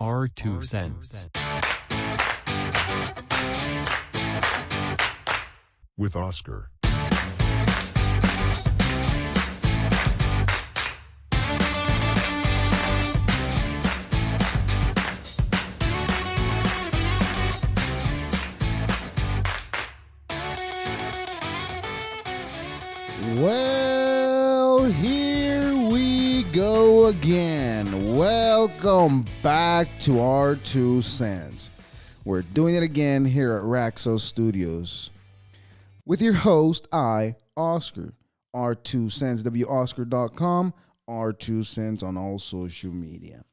Our 2 cents. With Oscar. Well, here we go again. Welcome back to our 2 cents. We're doing it again here at Raxo Studios with your host, Oscar. Our 2 cents, WOscar.com, our 2 cents on all social media.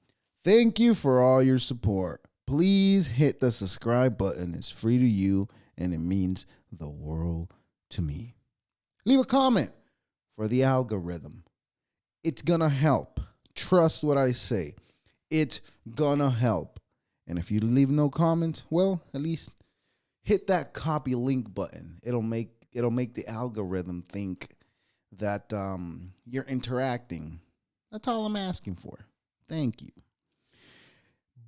Thank you for all your support. Please hit the subscribe button. It's free to you and it means the world to me. Leave a comment for the algorithm. It's gonna help. Trust what I say. It's gonna help. And if you leave no comments, well, at least hit that copy link button. It'll make the algorithm think that you're interacting. That's all I'm asking for. Thank you.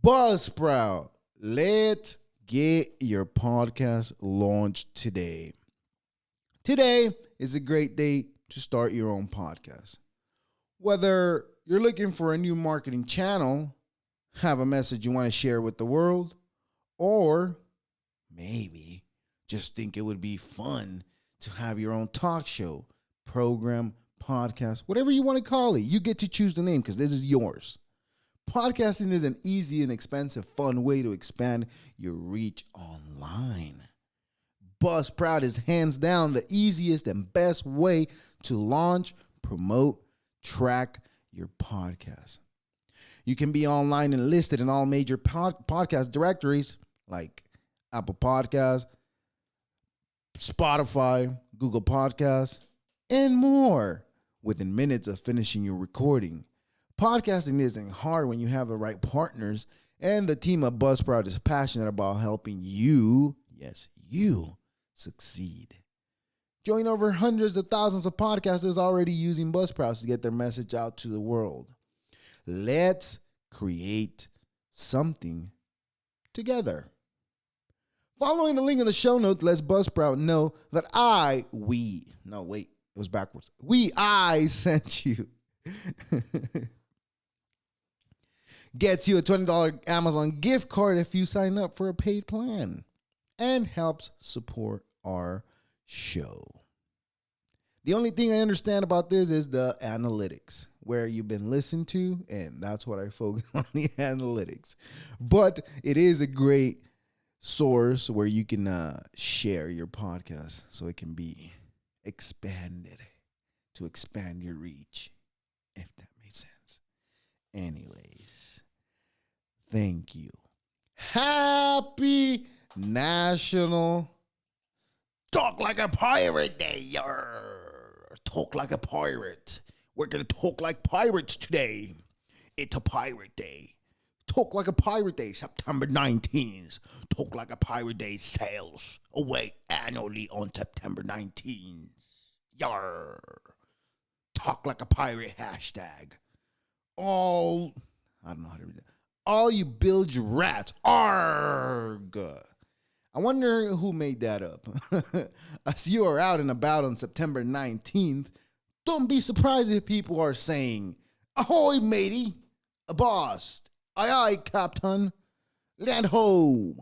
Buzzsprout, let's get your podcast launched today. Today is a great day to start your own podcast. Whether you're looking for a new marketing channel, have a message you want to share with the world, or maybe just think it would be fun to have your own talk show, program, podcast, whatever you want to call it. You get to choose the name because this is yours. Podcasting is an easy and expensive, fun way to expand your reach online. Buzzsprout is hands down the easiest and best way to launch, promote, track your podcast. You can be online and listed in all major podcast directories like Apple Podcasts, Spotify, Google Podcasts, and more within minutes of finishing your recording. Podcasting isn't hard when you have the right partners, and the team at Buzzsprout is passionate about helping you, yes, you, succeed. Join over hundreds of thousands of podcasters already using Buzzsprout to get their message out to the world. Let's create something together. Following the link in the show notes lets Buzzsprout know that I sent you. Gets you a $20 Amazon gift card if you sign up for a paid plan, and helps support our show. The only thing I understand about this is the analytics, where you've been listened to, and that's what I focus on, the analytics. But it is a great source where you can share your podcast so it can be expanded to expand your reach, if that makes sense. Anyways, thank you. Happy National Talk Like a Pirate Day. Talk like a pirate. We're going to talk like pirates today. It's a pirate day. Talk Like a Pirate Day, September 19th. Talk Like a Pirate Day sales away annually on September 19th. Yar. Talk Like a Pirate hashtag. I don't know how to read that. All you bilge rats. Arg. I wonder who made that up. As you are out and about on September 19th, don't be surprised if people are saying, "Ahoy, matey, abost, aye, aye, captain, land ho,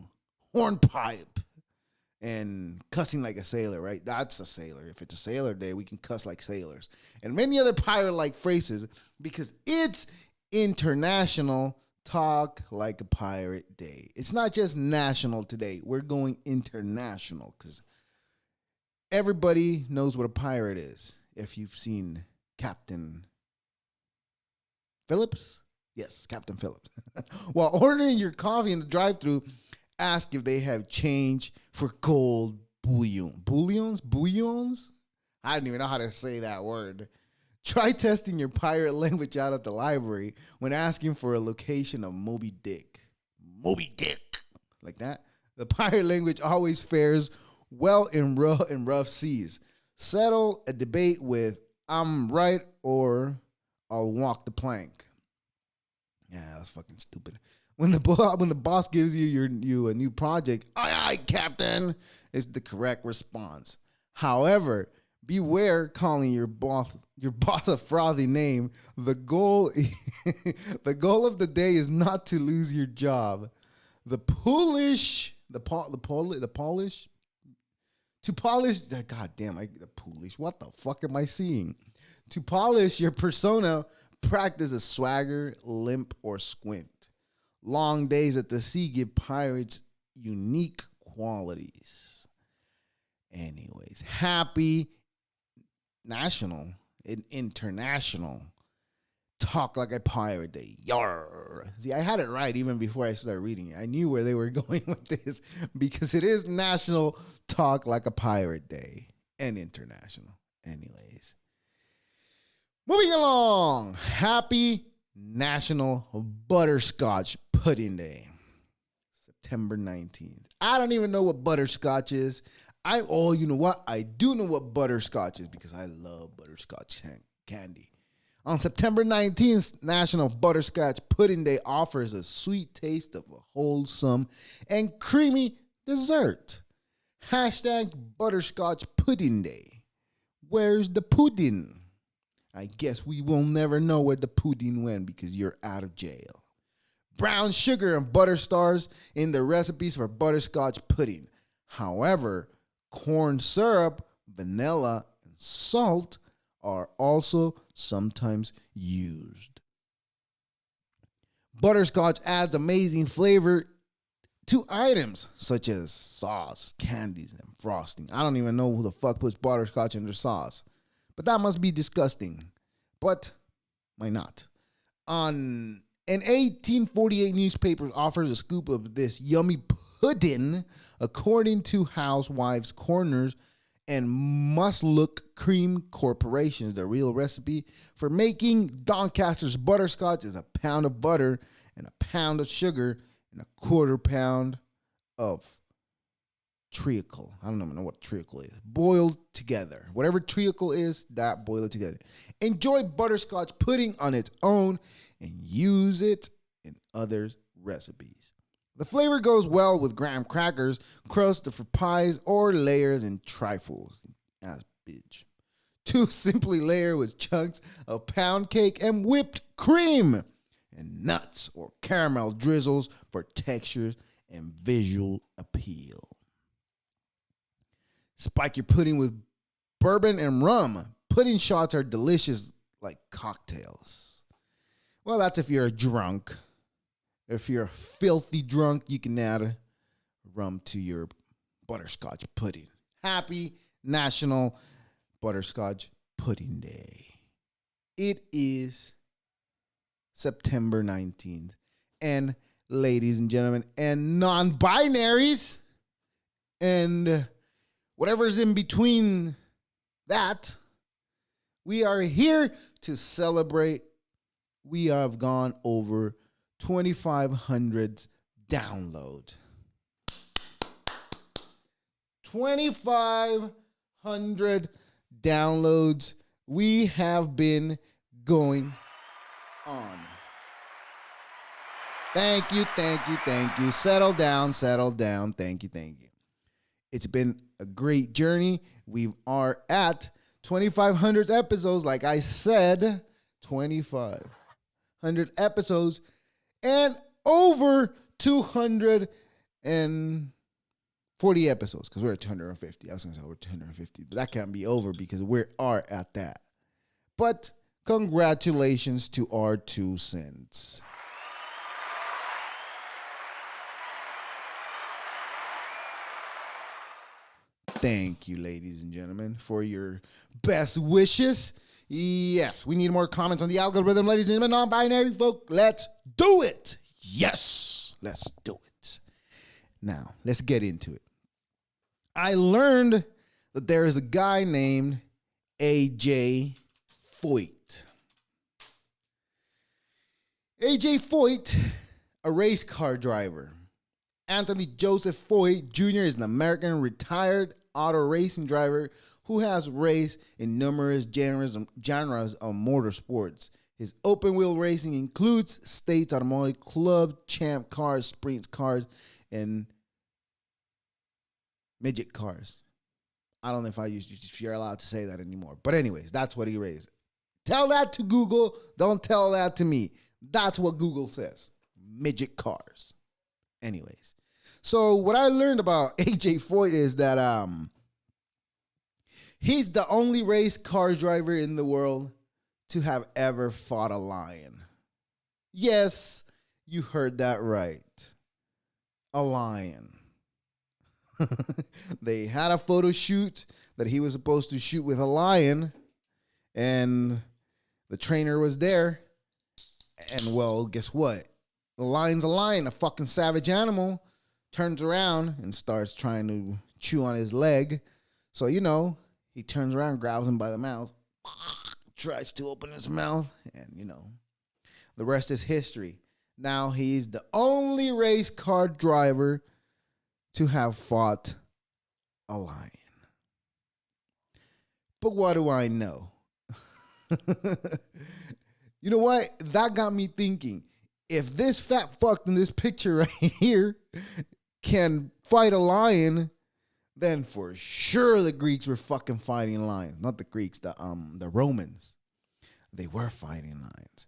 hornpipe," and cussing like a sailor, right? That's a sailor. If it's a sailor day, we can cuss like sailors. And many other pirate-like phrases because it's International Talk Like a Pirate Day. It's not just national today. We're going international because everybody knows what a pirate is. If you've seen Captain Phillips. Yes, Captain Phillips. While ordering your coffee in the drive-thru, ask if they have change for gold bullion. Bullions? I don't even know how to say that word. Try testing your pirate language out at the library when asking for a location of Moby Dick. Moby Dick. Like that. The pirate language always fares well in rough seas. Settle a debate with "I'm right" or "I'll walk the plank." Yeah, that's fucking stupid. When the boss gives you a new project, aye, Captain, is the correct response. However, beware calling your boss a frothy name. The goal the goal of the day is not to lose your job. The polish, the polish, to polish. God damn, the polish. What the fuck am I seeing? To polish your persona, practice a swagger, limp, or squint. Long days at the sea give pirates unique qualities. Anyways, happy national and international Talk Like a Pirate Day. Yarr. See, I had it right even before I started reading it. I knew where they were going with this because it is National Talk Like a Pirate Day and international. Anyways, moving along. Happy National Butterscotch Pudding Day. September 19th. I don't even know what butterscotch is. You know what? I do know what butterscotch is because I love butterscotch candy. On September 19th, National Butterscotch Pudding Day offers a sweet taste of a wholesome and creamy dessert. Hashtag Butterscotch Pudding Day. Where's the pudding? I guess we will never know where the pudding went because you're out of jail. Brown sugar and butter stars in the recipes for butterscotch pudding. However, corn syrup, vanilla, and salt are also sometimes used. Butterscotch adds amazing flavor to items such as sauce, candies, and frosting. I don't even know who the fuck puts butterscotch in their sauce, but that must be disgusting. But why not? An 1848 newspaper offers a scoop of this yummy pudding, according to Housewives Corners and Must Look Cream Corporations. The real recipe for making Doncaster's butterscotch is a pound of butter and a pound of sugar and a quarter pound of treacle. I don't even know what treacle is. Boiled together. Whatever treacle is, that boil it together. Enjoy butterscotch pudding on its own and use it in others' recipes. The flavor goes well with graham crackers, crust for pies, or layers in trifles. Ass bitch. To simply layer with chunks of pound cake and whipped cream, and nuts or caramel drizzles for textures and visual appeal. Spike your pudding with bourbon and rum. Pudding shots are delicious like cocktails. Well, that's if you're a drunk. If you're a filthy drunk, you can add rum to your butterscotch pudding. Happy National Butterscotch Pudding Day. It is September 19th. And ladies and gentlemen, and non-binaries, and whatever's in between that, we are here to celebrate. We have gone over 2,500 downloads. 2,500 downloads. We have been going on. Thank you. Settle down. Thank you. It's been a great journey. We are at 2,500 episodes, like I said. 2,500 episodes. And over 240 episodes, because we're at 250. I was going to say we're 250, but that can't be over because we are at that. But congratulations to our 2 cents. Thank you, ladies and gentlemen, for your best wishes. Yes, we need more comments on the algorithm, ladies and gentlemen. Non-binary folk, let's do it. Yes, let's do it. Now, let's get into it. I learned that there is a guy named A.J. Foyt. A.J. Foyt, a race car driver. Anthony Joseph Foyt Jr. is an American retired auto racing driver who has raced in numerous genres of motorsports. His open wheel racing includes States Automotive Club, Champ cars, Sprint cars, and midget cars. I don't know if you're allowed to say that anymore. But anyways, that's what he raised. Tell that to Google. Don't tell that to me. That's what Google says. Midget cars. Anyways. So what I learned about AJ Foyt is that he's the only race car driver in the world to have ever fought a lion. Yes, you heard that right. A lion. They had a photo shoot that he was supposed to shoot with a lion, and the trainer was there. And well, guess what? The lion's a lion, a fucking savage animal, turns around and starts trying to chew on his leg. So, he turns around, grabs him by the mouth, tries to open his mouth, and, the rest is history. Now he's the only race car driver to have fought a lion. But what do I know? You know what? That got me thinking. If this fat fuck in this picture right here can fight a lion, then for sure the Greeks were fucking fighting lions. Not the Greeks, the Romans. They were fighting lions.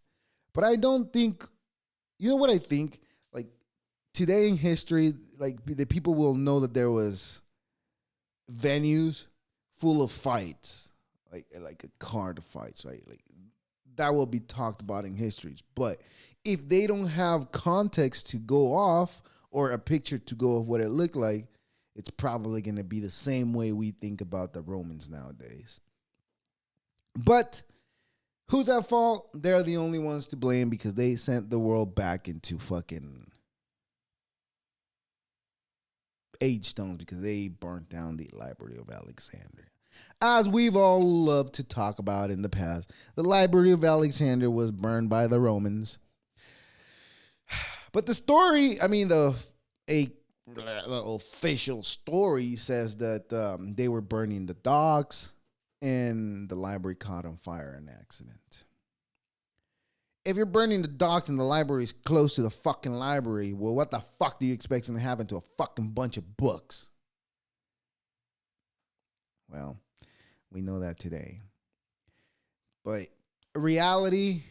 But I don't think, you know what I think? Like, today in history, like, the people will know that there was venues full of fights, like a card of fights, right? Like, that will be talked about in histories. But if they don't have context to go off or a picture to go of what it looked like, it's probably going to be the same way we think about the Romans nowadays. But who's at fault? They're the only ones to blame because they sent the world back into fucking age stones because they burnt down the Library of Alexandria. As we've all loved to talk about in the past, the Library of Alexandria was burned by the Romans. But the story, the official story says that they were burning the docks and the library caught on fire in an accident. If you're burning the docks and the library is close to the fucking library, well, what the fuck do you expect to happen to a fucking bunch of books? Well, we know that today. But reality,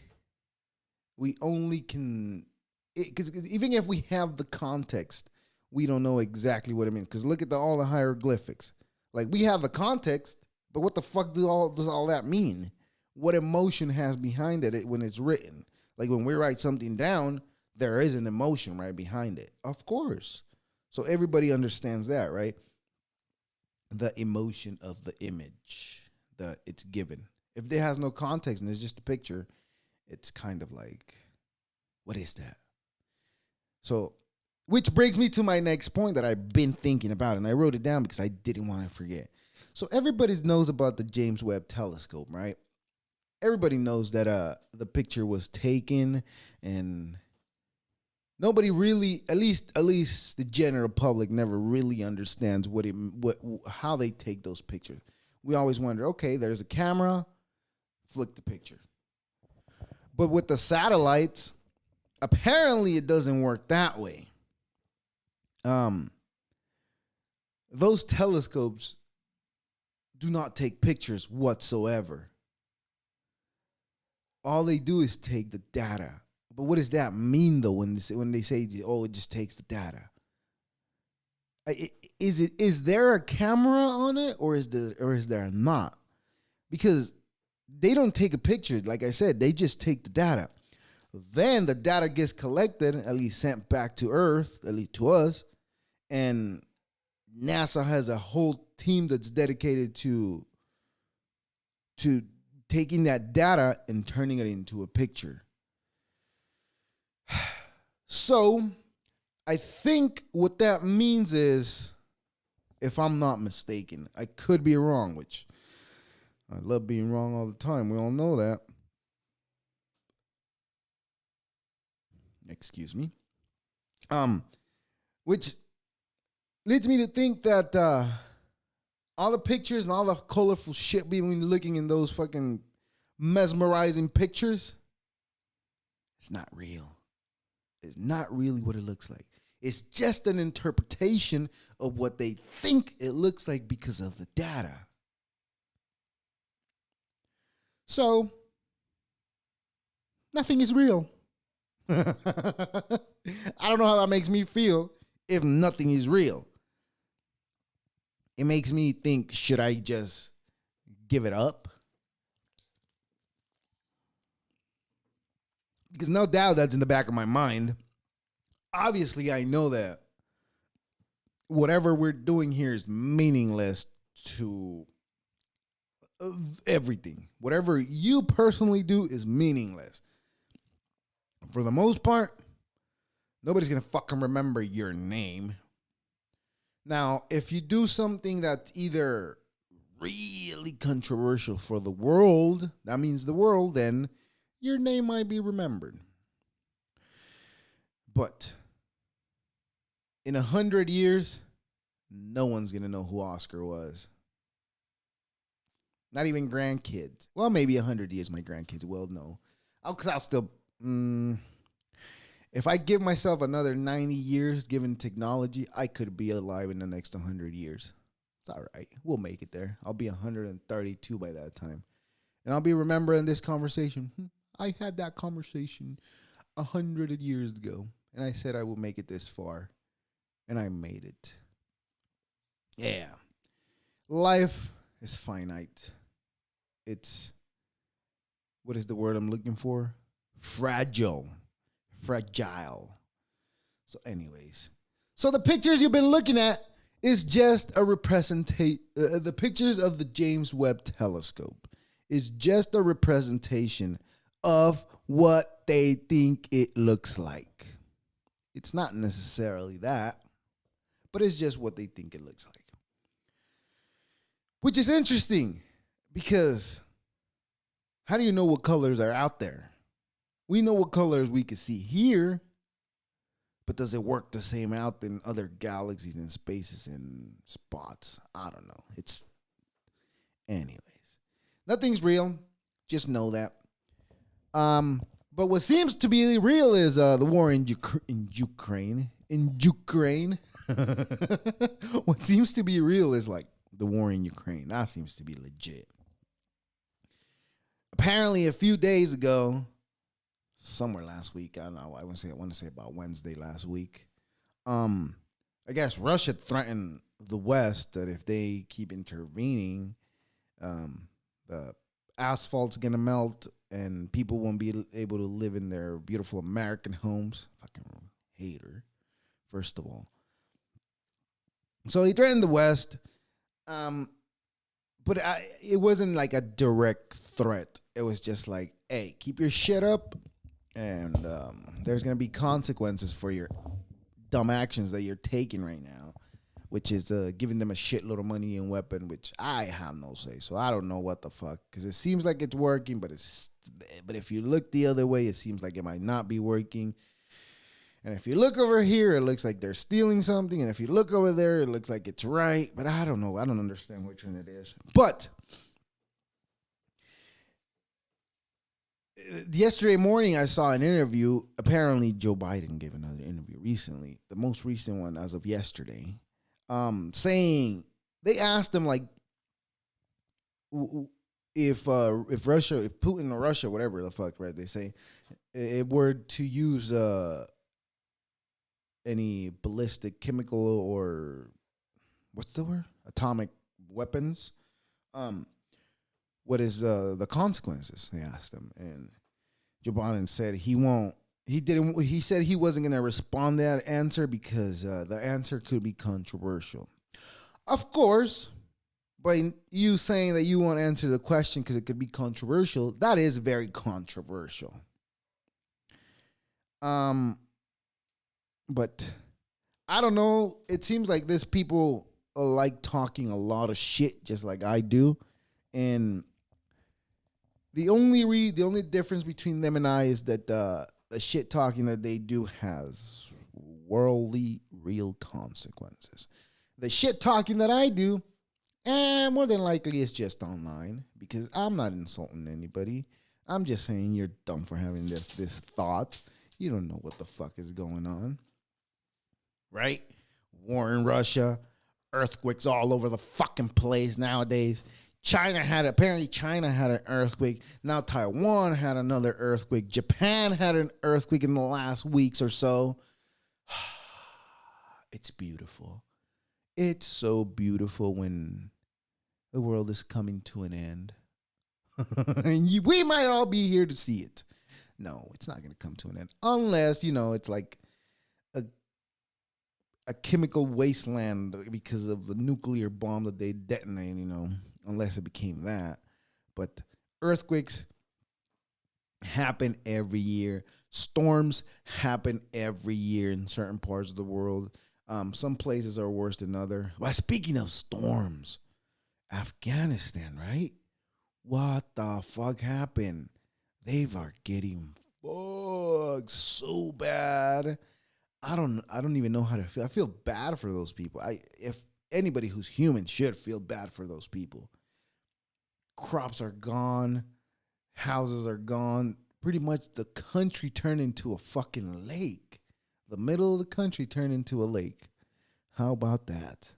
we only can, because even if we have the context, we don't know exactly what it means. Because look at all the hieroglyphics. Like, we have the context, but what the fuck does all that mean? What emotion has behind it when it's written? Like, when we write something down, there is an emotion right behind it. Of course. So everybody understands that, right? The emotion of the image that it's given. If it has no context and it's just a picture, it's kind of like, what is that? So, which brings me to my next point that I've been thinking about, and I wrote it down because I didn't want to forget. So everybody knows about the James Webb telescope, right? Everybody knows that the picture was taken, and nobody really, at least the general public, never really understands how they take those pictures. We always wonder, okay, there's a camera, flick the picture. But with the satellites, apparently it doesn't work that way. Those telescopes do not take pictures whatsoever. All they do is take the data. But what does that mean, though, when they say, oh, it just takes the data? Is there a camera on it, or is there not? Because they don't take a picture. Like I said, they just take the data. Then the data gets collected, at least sent back to Earth, at least to us, and NASA has a whole team that's dedicated to taking that data and turning it into a picture. So, I think what that means is, if I'm not mistaken, I could be wrong, which I love being wrong all the time. We all know that. Excuse me. Which leads me to think that all the pictures and all the colorful shit we've been looking in those fucking mesmerizing pictures, It's not real. It's not really what it looks like. It's just an interpretation of what they think it looks like because of the data. So, nothing is real. I don't know how that makes me feel if nothing is real. It makes me think, should I just give it up? Because no doubt that's in the back of my mind. Obviously, I know that whatever we're doing here is meaningless to everything. Whatever you personally do is meaningless. For the most part, nobody's going to fucking remember your name. Now, if you do something that's either really controversial for the world, that means the world, then your name might be remembered. But in 100 years, no one's going to know who Oscar was. Not even grandkids. Well, maybe 100 years my grandkids will know. Because I'll still... if I give myself another 90 years, given technology, I could be alive in the next 100 years. It's all right. We'll make it there. I'll be 132 by that time. And I'll be remembering this conversation. I had that conversation 100 years ago. And I said I will make it this far. And I made it. Yeah. Life is finite. It's, what is the word I'm looking for? Fragile. So anyways. So the pictures you've been looking at is just a representation. The pictures of the James Webb telescope is just a representation of what they think it looks like. It's not necessarily that, but it's just what they think it looks like. Which is interesting because how do you know what colors are out there? We know what colors we can see here, but does it work the same out in other galaxies and spaces and spots? I don't know. Anyways. Nothing's real. Just know that. But what seems to be real is the war in Ukraine. What seems to be real is like the war in Ukraine. That seems to be legit. Apparently, a few days ago, somewhere last week, I don't know. I want to say about Wednesday last week. I guess Russia threatened the West that if they keep intervening, the asphalt's gonna melt and people won't be able to live in their beautiful American homes. Fucking hater, first of all. So he threatened the West, but it wasn't like a direct threat. It was just like, hey, keep your shit up, and there's going to be consequences for your dumb actions that you're taking right now, which is giving them a shitload of money and weapon, which I have no say. So I don't know what the fuck, because it seems like it's working, but if you look the other way, it seems like it might not be working. And if you look over here, it looks like they're stealing something. And if you look over there, it looks like it's right. But I don't know. I don't understand which one it is. But yesterday morning, I saw an interview. Apparently, Joe Biden gave another interview recently, the most recent one as of yesterday, saying they asked him like, if Putin or Russia, whatever the fuck, right? They say it were to use any ballistic, chemical, or what's the word? Atomic weapons. What is the consequences? They asked him, and Joe Biden said he won't. He didn't. He said he wasn't going to respond to that answer because the answer could be controversial. Of course, by you saying that you won't answer the question because it could be controversial, that is very controversial. But I don't know. It seems like this people like talking a lot of shit, just like I do, and the only difference between them and I is that the shit talking that they do has worldly real consequences. The shit talking that I do, more than likely, is just online because I'm not insulting anybody. I'm just saying you're dumb for having this thought. You don't know what the fuck is going on, right? War in Russia, earthquakes all over the fucking place nowadays. China had an earthquake. Now Taiwan had another earthquake. Japan had an earthquake in the last weeks or so. It's beautiful. It's so beautiful when the world is coming to an end. We might all be here to see it. No, it's not going to come to an end unless, it's like a, a chemical wasteland because of the nuclear bomb that they detonate, unless it became that. But earthquakes happen every year. Storms happen every year in certain parts of the world. Some places are worse than other. Well, speaking of storms, Afghanistan, right? What the fuck happened? They are getting fucked so bad. I don't even know how to feel. I feel bad for those people. If anybody who's human should feel bad for those people. Crops are gone, houses are gone. Pretty much the country turned into a fucking lake. The middle of the country turned into a lake. How about that?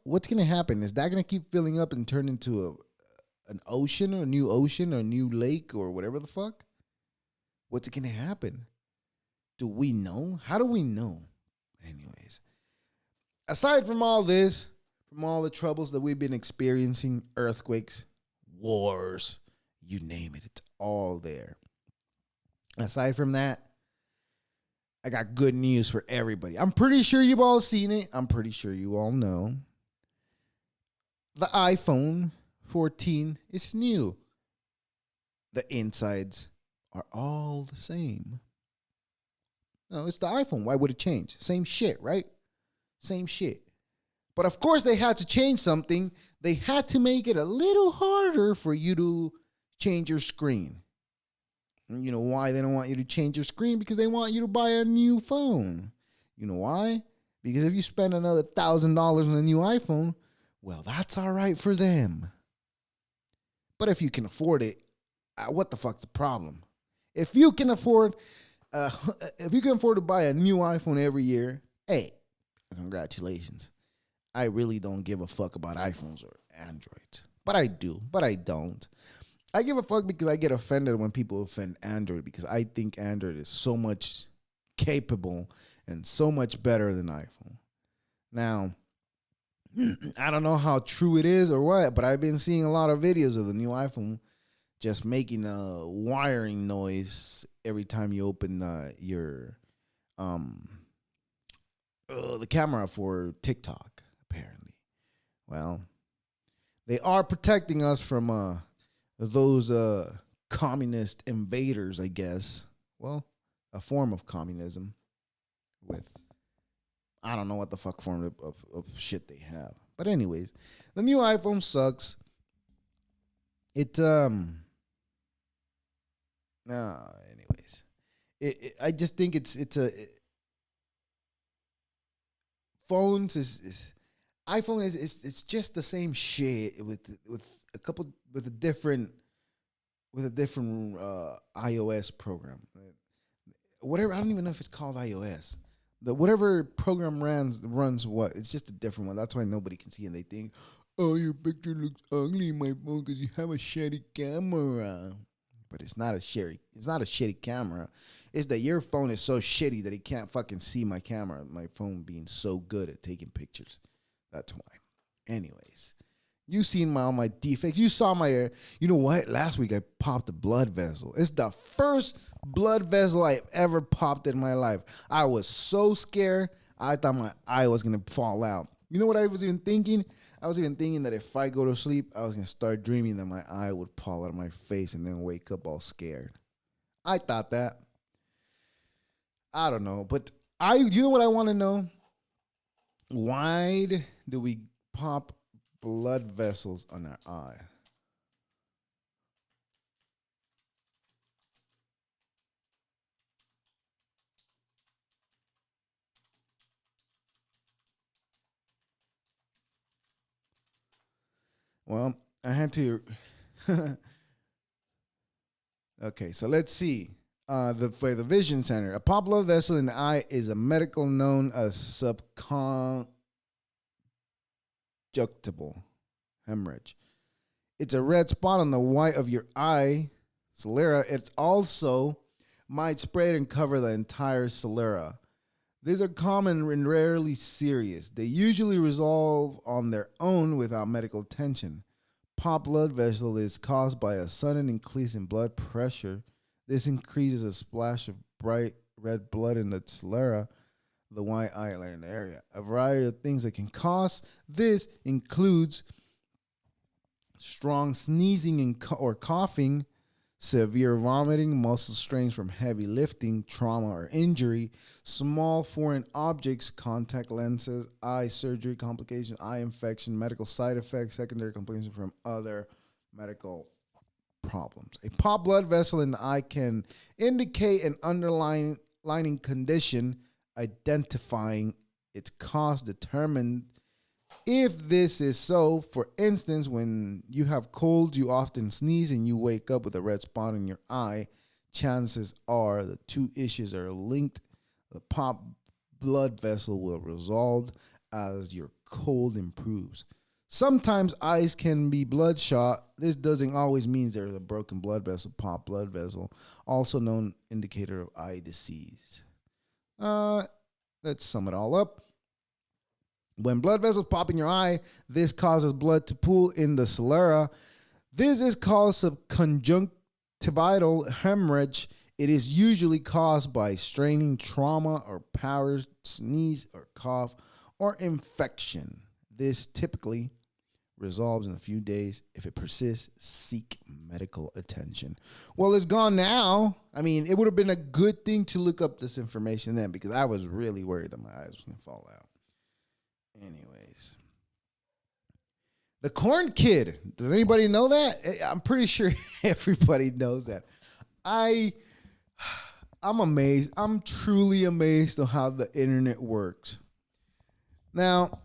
What's gonna happen? Is that gonna keep filling up and turn into an ocean or a new ocean or a new lake or whatever the fuck? What's gonna happen? Do we know? How do we know? Anyways, aside from all this, from all the troubles that we've been experiencing, earthquakes, wars, you name it, it's all there. Aside from that, I got good news for everybody. I'm pretty sure you've all seen it. I'm pretty sure you all know. The iPhone 14 is new. The insides are all the same. No, it's the iPhone. Why would it change? Same shit, right? Same shit. But of course, they had to change something. They had to make it a little harder for you to change your screen. And you know why they don't want you to change your screen? Because they want you to buy a new phone. You know why? Because if you spend another $1,000 on a new iPhone, well, that's all right for them. But if you can afford it, what the fuck's the problem? If you can afford, uh, if you can afford to buy a new iPhone every year, hey, congratulations. I really don't give a fuck about iPhones or Androids. But I do, but I don't. I give a fuck because I get offended when people offend Android because I think Android is so much capable and so much better than iPhone. Now, I don't know how true it is or what, but I've been seeing a lot of videos of the new iPhone just making a wiring noise every time you open your um the camera for TikTok. Apparently, well, they are protecting us from those communist invaders, I guess. Well, a form of communism with I don't know what the fuck form of shit they have. But anyways, the new iPhone sucks. It anyways. I just think phones is iPhone is it's just the same shit with a couple with a different iOS program. Whatever, I don't even know if it's called iOS. The whatever program runs what, it's just a different one. That's why nobody can see it. And they think, oh, your picture looks ugly in my phone because you have a shitty camera. But it's not a shitty camera. It's that your phone is so shitty that it can't fucking see my camera. My phone being so good at taking pictures. That's why. Anyways, you seen all my defects. You saw my, you know what? Last week I popped a blood vessel. It's the first blood vessel I've ever popped in my life. I was so scared. I thought my eye was going to fall out. You know what I was even thinking? I was even thinking that if I go to sleep, I was going to start dreaming that my eye would fall out of my face and then wake up all scared. I thought that. I don't know. But you know what I want to know? Why do we pop blood vessels on our eye? Well, I had to Okay, so let's see. For the vision center, a pop blood vessel in the eye is a medical known as subconjunctival hemorrhage. It's a red spot on the white of your eye, sclera. It's also might spread and cover the entire sclera. These are common and rarely serious. They usually resolve on their own without medical attention. Pop blood vessel is caused by a sudden increase in blood pressure. This increases a splash of bright red blood in the sclera, the white eyeliner area. A variety of things that can cause this includes strong sneezing or coughing, severe vomiting, muscle strains from heavy lifting, trauma or injury, small foreign objects, contact lenses, eye surgery complications, eye infection, medical side effects, secondary complications from other medical problems. A pop blood vessel in the eye can indicate an underlying condition. Identifying its cause determined if this is so. For instance, when you have colds, you often sneeze and you wake up with a red spot in your eye. Chances are the two issues are linked. The pop blood vessel will resolve as your cold improves. Sometimes eyes can be bloodshot. This doesn't always mean there's a broken blood vessel, pop blood vessel, also known indicator of eye disease. Let's sum it all up. When blood vessels pop in your eye, this causes blood to pool in the sclera. This is called subconjunctival hemorrhage. It is usually caused by straining, trauma, or power, sneeze, or cough, or infection. This typically resolves in a few days. If it persists, seek medical attention. Well, it's gone now. I mean, it would have been a good thing to look up this information then, because I was really worried that my eyes was going to fall out. Anyways, the corn kid. Does anybody know that? I'm pretty sure everybody knows that. I'm amazed. I'm truly amazed on how the internet works. Now,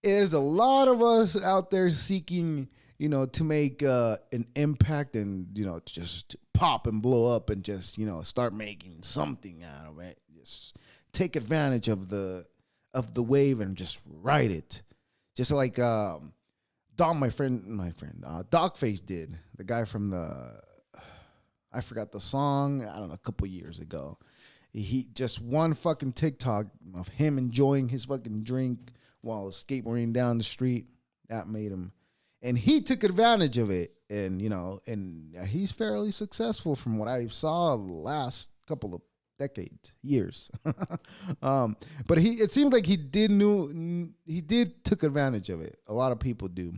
there's a lot of us out there seeking, to make an impact and, just pop and blow up and just, start making something out of it. Just take advantage of the wave and just ride it. Just like my friend Dogface did. The guy from I forgot the song, I don't know, a couple years ago. He just one fucking TikTok of him enjoying his fucking drink while skateboarding down the street. That made him, and he took advantage of it. And and he's fairly successful from what I saw the last couple of decades, years. But it seemed like he did took advantage of it. A lot of people do.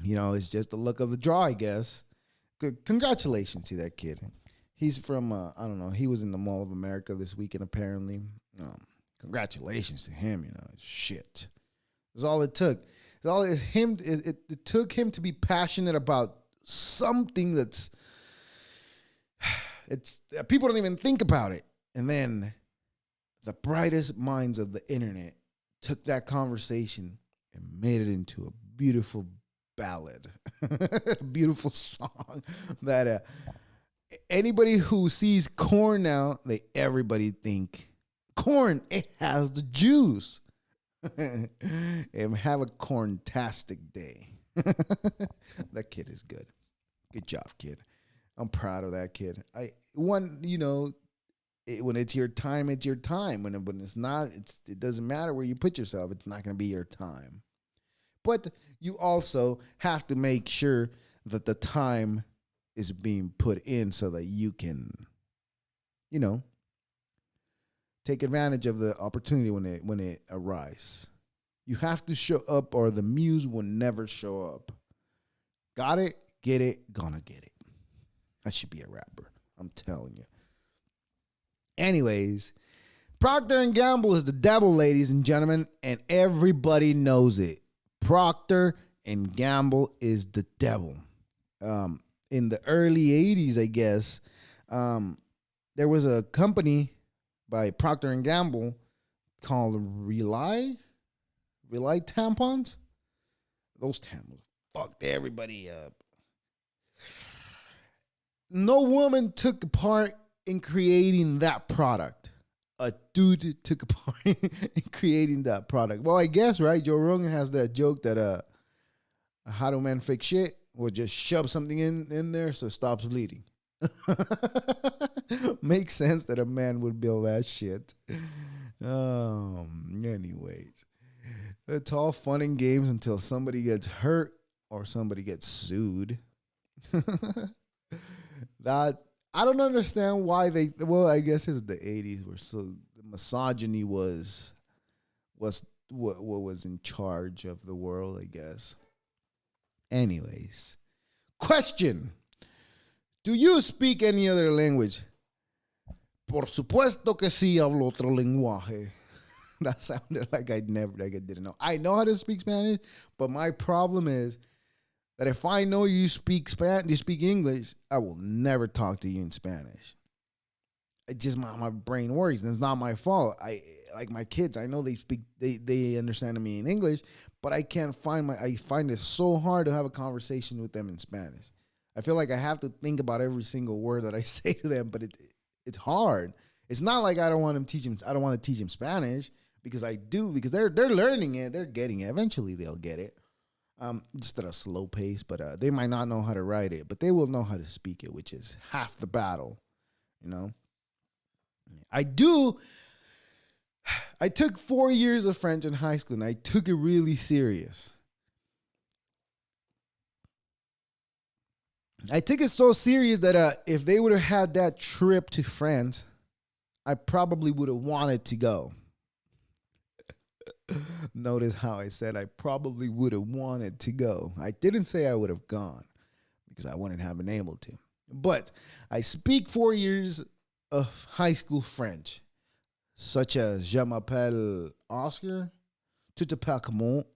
It's just the luck of the draw, I guess. Congratulations to that kid. He's from I don't know. He was in the Mall of America this weekend apparently. Congratulations to him. Shit. That's all it took. It took him to be passionate about something that's people don't even think about it. And then the brightest minds of the internet took that conversation and made it into a beautiful ballad, a beautiful song that anybody who sees corn now, everybody think corn, it has the juice. And have a corntastic day. That kid is good. Good job, kid. I'm proud of that kid. When it's your time, it's your time. When it's not, it doesn't matter where you put yourself. It's not going to be your time. But you also have to make sure that the time is being put in so that you can, take advantage of the opportunity when it arises. You have to show up or the muse will never show up. Got it? Get it? Gonna get it. I should be a rapper. I'm telling you. Anyways, Procter & Gamble is the devil, ladies and gentlemen, and everybody knows it. Procter & Gamble is the devil. In the early 80s, I guess, there was a company by Procter & Gamble called Rely tampons. Those tampons fucked everybody up. No woman took part in creating that product. A dude took a part in creating that product. Well, I guess, right? Joe Rogan has that joke that how do men fix shit? Well, just shove something in there so it stops bleeding. Makes sense that a man would build that shit. Anyways, it's all fun and games until somebody gets hurt or somebody gets sued. That I don't understand why they. Well, I guess it's the '80s where so the misogyny was what was in charge of the world. I guess. Anyways, question: do you speak any other language? Por supuesto que sí hablo otro lenguaje. That sounded like I didn't know. I know how to speak Spanish, but my problem is that if I know you speak Spanish, you speak English, I will never talk to you in Spanish. It just my brain works, and it's not my fault. I like my kids. I know they understand me in English, but I can't find I find it so hard to have a conversation with them in Spanish. I feel like I have to think about every single word that I say to them, but it's hard. It's not like I don't want I don't want to teach them Spanish because I do because they're learning it, they're getting it. Eventually they'll get it. Just at a slow pace, but they might not know how to write it, but they will know how to speak it, which is half the battle, you know. I do. I took 4 years of French in high school, and I took it really serious. I took it so serious that if they would have had that trip to France, I probably would have wanted to go. Notice how I said I probably would have wanted to go. I didn't say I would have gone because I wouldn't have been able to. But I speak 4 years of high school French, such as Je m'appelle Oscar, tu t'appelles comment?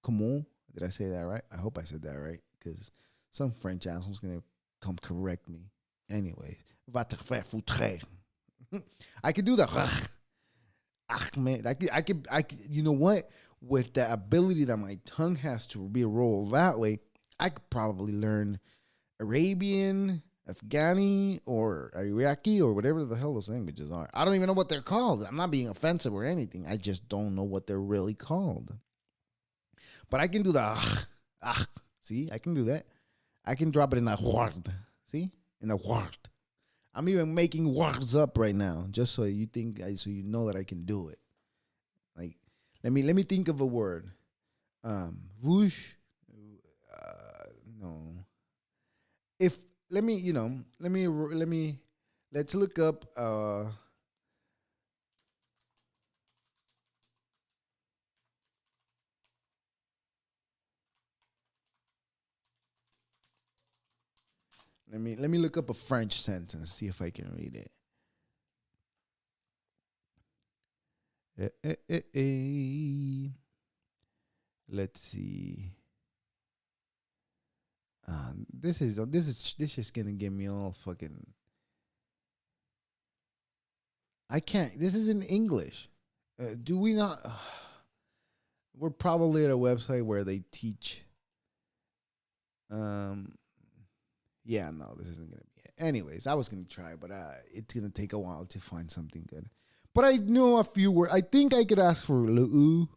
Comment? Did I say that right? I hope I said that right because some French asshole's going to come correct me. Anyways, va te faire foutre. I could do that. Man, I could, you know what? With the ability that my tongue has to be rolled that way, I could probably learn Arabian, Afghani, or Iraqi, or whatever the hell those languages are. I don't even know what they're called. I'm not being offensive or anything. I just don't know what they're really called. But I can do the see, I can do that. I can drop it in the word. See? In the word. I'm even making words up right now, just so you think, so you know that I can do it. Like, let me think of a word. Whoosh. No. If let's look up. Let me look up a French sentence. See if I can read it. Let's see. This is gonna get me all fucking. I can't. This is in English. Do we not? We're probably at a website where they teach. Yeah, no, this isn't gonna be it. Anyways, I was gonna try, but it's gonna take a while to find something good. But I know a few words. I think I could ask for le.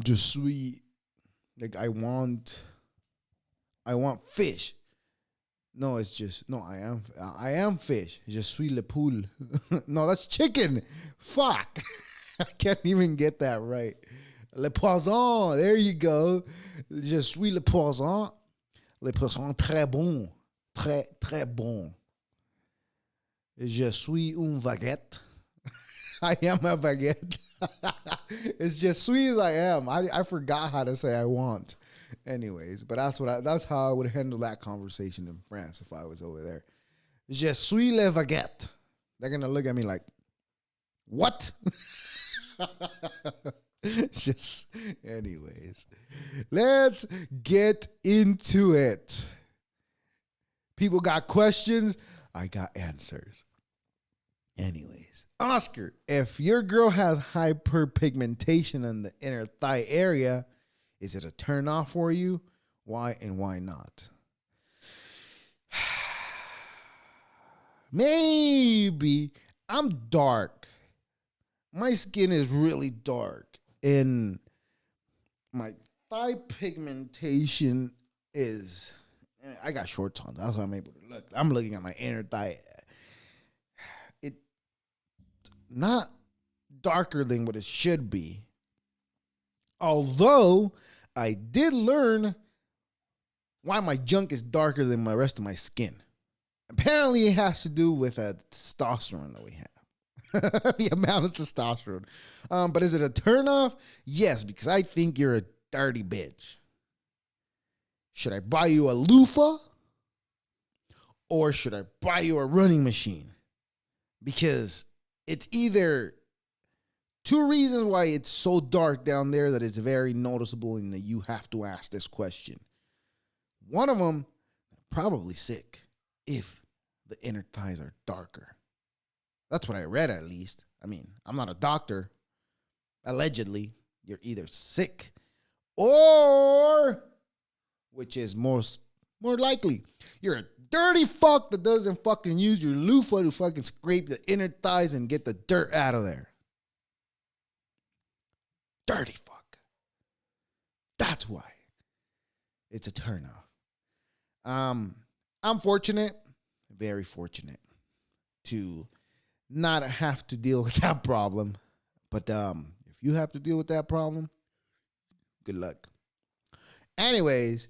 Just sweet. Like I want fish. No, it's just no. I am fish. Je suis le poule. No, that's chicken. Fuck. I can't even get that right. Le poisson. There you go. Je suis le poisson. Le poisson très bon. Très, très bon. Je suis une baguette. I am a baguette. It's just sweet as I am. I forgot how to say I want. Anyways, but that's how I would handle that conversation in France if I was over there. Je suis le baguette. They're gonna look at me like, what? Just anyways. Let's get into it. People got questions, I got answers. Anyways, Oscar, if your girl has hyperpigmentation in the inner thigh area, is it a turn off for you? Why and why not? Maybe I'm dark. My skin is really dark, and my thigh pigmentation is. I got shorts on. That's why I'm able to look. I'm looking at my inner thigh. It's not darker than what it should be. Although I did learn why my junk is darker than the rest of my skin. Apparently, it has to do with testosterone that we have. The amount of testosterone. But is it a turnoff? Yes, because I think you're a dirty bitch. Should I buy you a loofah? Or should I buy you a running machine? Because it's either two reasons why it's so dark down there that it's very noticeable and that you have to ask this question. One of them, probably sick if the inner thighs are darker. That's what I read, at least. I mean, I'm not a doctor. Allegedly, you're either sick or, which is more likely, you're a dirty fuck that doesn't fucking use your loofah to fucking scrape the inner thighs and get the dirt out of there. Dirty fuck. That's why it's a turnoff. I'm fortunate, very fortunate, to not have to deal with that problem. But if you have to deal with that problem, good luck. Anyways,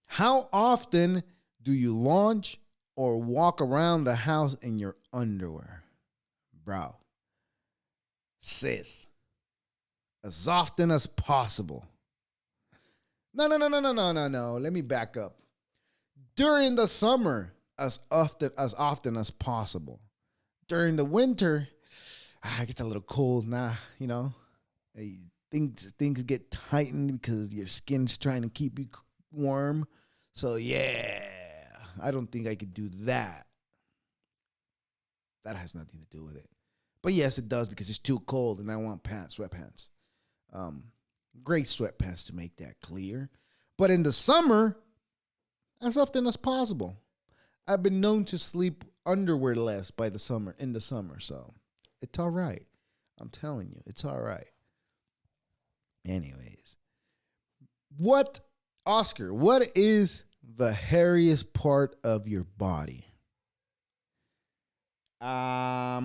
how often do you launch or walk around the house in your underwear? Bro. Sis. As often as possible. No. Let me back up. During the summer, as often as possible. During the winter, it gets a little cold now, you know. Things get tightened because your skin's trying to keep you warm. So yeah, I don't think I could do that. That has nothing to do with it. But yes, it does because it's too cold and I want sweatpants. Great sweatpants to make that clear. But in the summer, as often as possible. I've been known to sleep underwearless in the summer, so it's all right. I'm telling you, it's all right. Anyways, what is the hairiest part of your body? I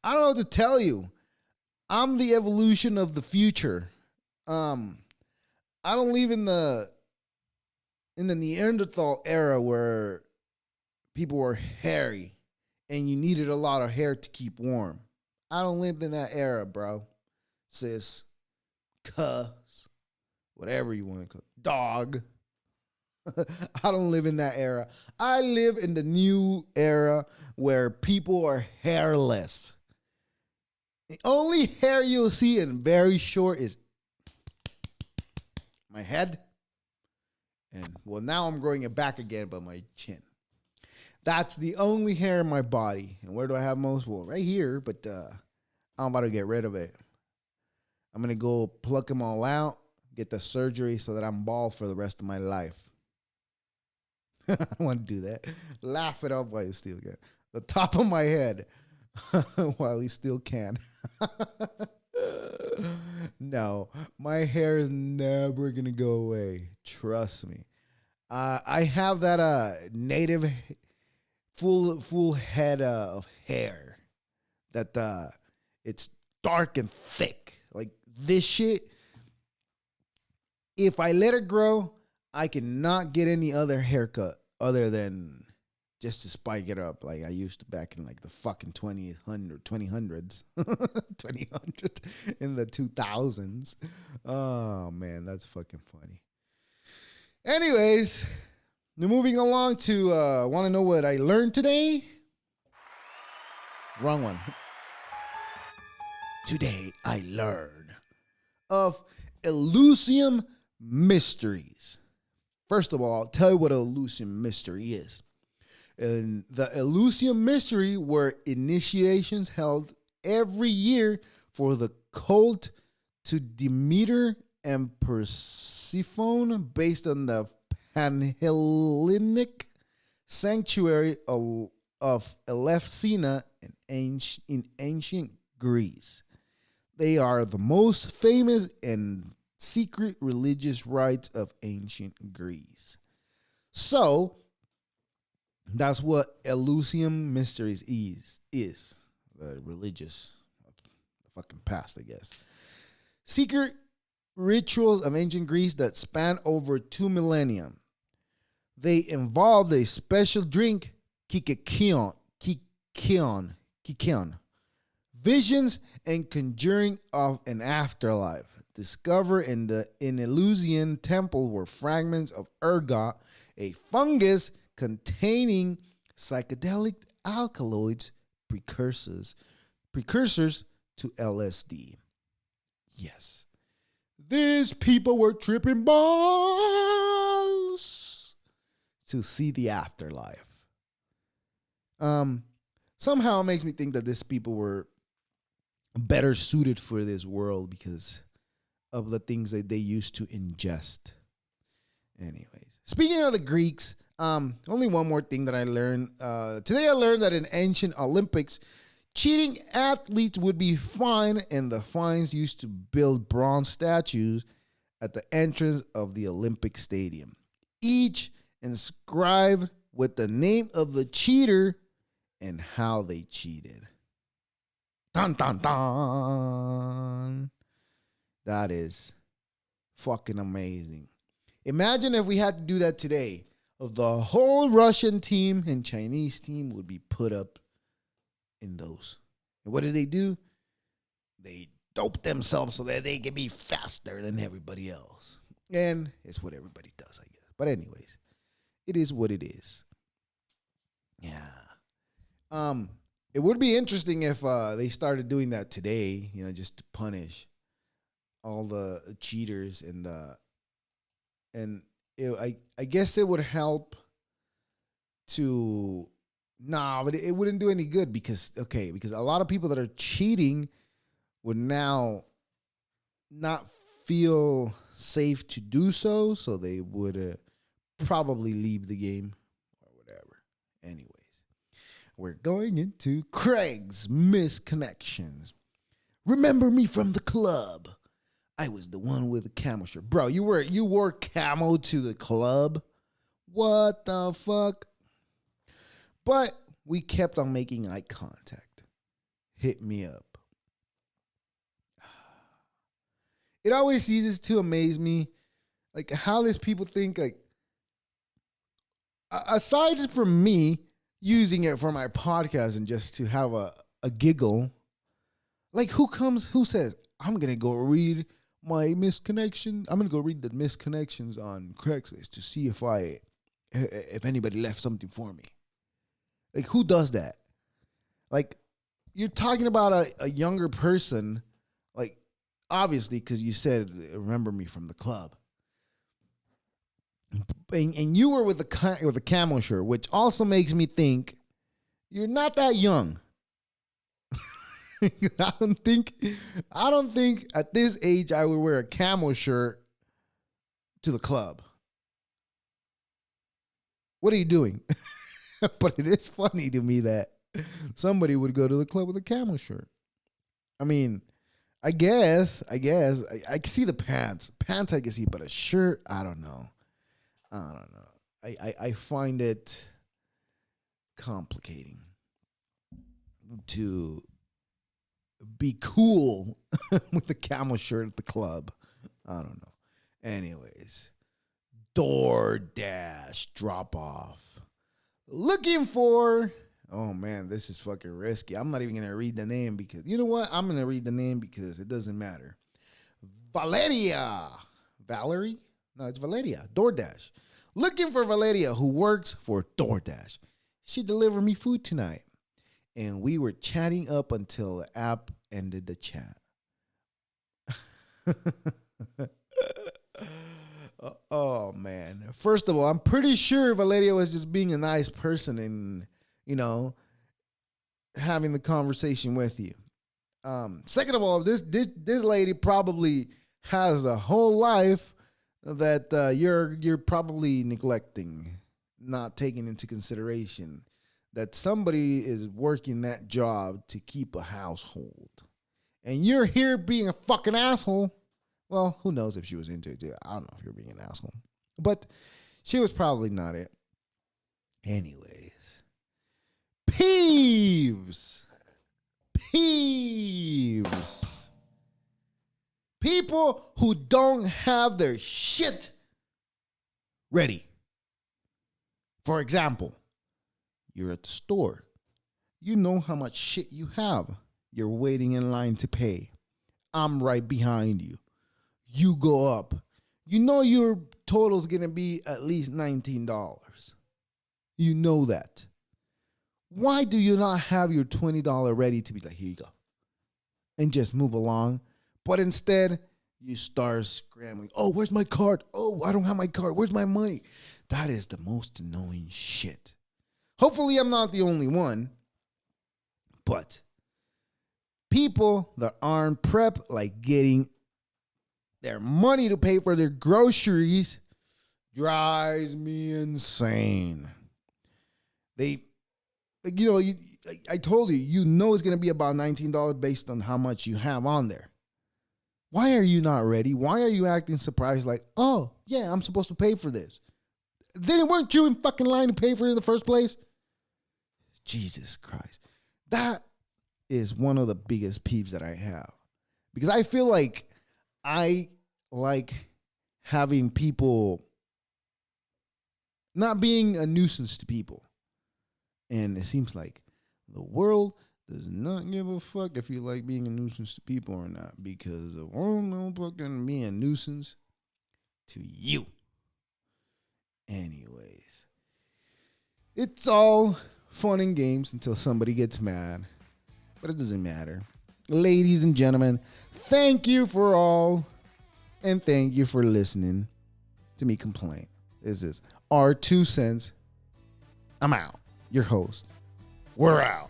don't know what to tell you. I'm the evolution of the future. I don't live in the Neanderthal era where people were hairy and you needed a lot of hair to keep warm. I don't live in that era, bro. Sis, cuss, whatever you want to call it, dog. I don't live in that era. I live in the new era where people are hairless. The only hair you'll see in very short is my head. And, well, now I'm growing it back again, but my chin. That's the only hair in my body. And where do I have most? Well, right here, but I'm about to get rid of it. I'm going to go pluck them all out, get the surgery so that I'm bald for the rest of my life. I don't want to do that. Laugh it up while you still can. The top of my head while you still can. No, my hair is never going to go away. Trust me. I have that native full head of hair that it's dark and thick. Like this shit, if I let it grow, I cannot get any other haircut other than just to spike it up like I used to back in like the fucking 2000s in the 2000s. Oh, man, that's fucking funny. Anyways, moving along to want to know what I learned today? Wrong one. Today I learned of Elysium mysteries. First of all, I'll tell you what an Elysium mystery is. And the Elysium mystery were initiations held every year for the cult to Demeter and Persephone based on the Panhellenic sanctuary of Elefsina in ancient Greece. They are the most famous and secret religious rites of ancient Greece. So that's what Eleusinian Mysteries is the religious fucking past, I guess. Secret rituals of ancient Greece that span over 2 millennia. They involved a special drink, kikion, visions and conjuring of an afterlife. Discovered in the Eleusinian temple were fragments of ergot, a fungus containing psychedelic alkaloids, precursors to LSD. Yes. These people were tripping balls to see the afterlife. Somehow it makes me think that these people were better suited for this world because of the things that they used to ingest. Anyways, speaking of the Greeks, only one more thing that I learned. Today I learned that in ancient Olympics, cheating athletes would be fined, and the fines used to build bronze statues at the entrance of the Olympic Stadium, each inscribed with the name of the cheater and how they cheated. Dun, dun, dun. That is fucking amazing. Imagine if we had to do that today. The whole Russian team and Chinese team would be put up in those. And what do? They dope themselves so that they can be faster than everybody else. And it's what everybody does, I guess. But anyways, it is what it is. Yeah. It would be interesting if they started doing that today, just to punish all the cheaters I guess it would help to but it wouldn't do any good because a lot of people that are cheating would now not feel safe to do so they would probably leave the game or whatever. Anyways, we're going into Craig's misconnections. Remember me from the club. I was the one with the camo shirt. Bro, you wore camo to the club? What the fuck? But we kept on making eye contact. Hit me up. It always ceases to amaze me, like how these people think, like, aside from me using it for my podcast and just to have a giggle, like who says, I'm going to go read my misconnection. I'm going to go read the misconnections on Craigslist to see if anybody left something for me. Like, who does that? Like, you're talking about a younger person, like, obviously, because you said, remember me from the club. And you were with a camo shirt, which also makes me think you're not that young. I don't think at this age I would wear a camo shirt to the club. What are you doing? But it is funny to me that somebody would go to the club with a camo shirt. I mean, I guess I can see the pants. Pants I can see, but a shirt, I don't know. I find it complicating to be cool with a camo shirt at the club. I don't know. Anyways, DoorDash drop off. Looking for, oh man, this is fucking risky. I'm not even going to read the name because, you know what? I'm going to read the name because it doesn't matter. Valerie? No, it's Valeria. DoorDash. Looking for Valeria, who works for DoorDash. She delivered me food tonight. And we were chatting up until the app ended the chat. Oh, man. First of all, I'm pretty sure Valeria was just being a nice person and, having the conversation with you. Second of all, this lady probably has a whole life that you're probably neglecting. not taking into consideration that somebody is working that job to keep a household. And you're here being a fucking asshole. Well, who knows if she was into it too. I don't know if you're being an asshole. But she was probably not it. Anyways. Peeves. Peeves. People who don't have their shit ready. For example, you're at the store. You know how much shit you have. You're waiting in line to pay. I'm right behind you. You go up. You know your total's going to be at least $19. You know that. Why do you not have your $20 ready to be like, here you go, and just move along? But instead, you start scrambling. Oh, where's my card? Oh, I don't have my card. Where's my money? That is the most annoying shit. Hopefully, I'm not the only one. But people that aren't prep, like getting their money to pay for their groceries, drives me insane. I told you, it's going to be about $19 based on how much you have on there. Why are you not ready? Why are you acting surprised like, oh, yeah, I'm supposed to pay for this? Then weren't you in fucking line to pay for it in the first place? Jesus Christ. That is one of the biggest peeves that I have. Because I feel like I like having people not being a nuisance to people. And it seems like the world does not give a fuck if you like being a nuisance to people or not. Because the world no fucking being a nuisance to you. Anyways. It's all fun and games until somebody gets mad. But it doesn't matter. Ladies and gentlemen, thank you for all. And thank you for listening to me complain. This is our 2 cents. I'm out. Your host. We're out.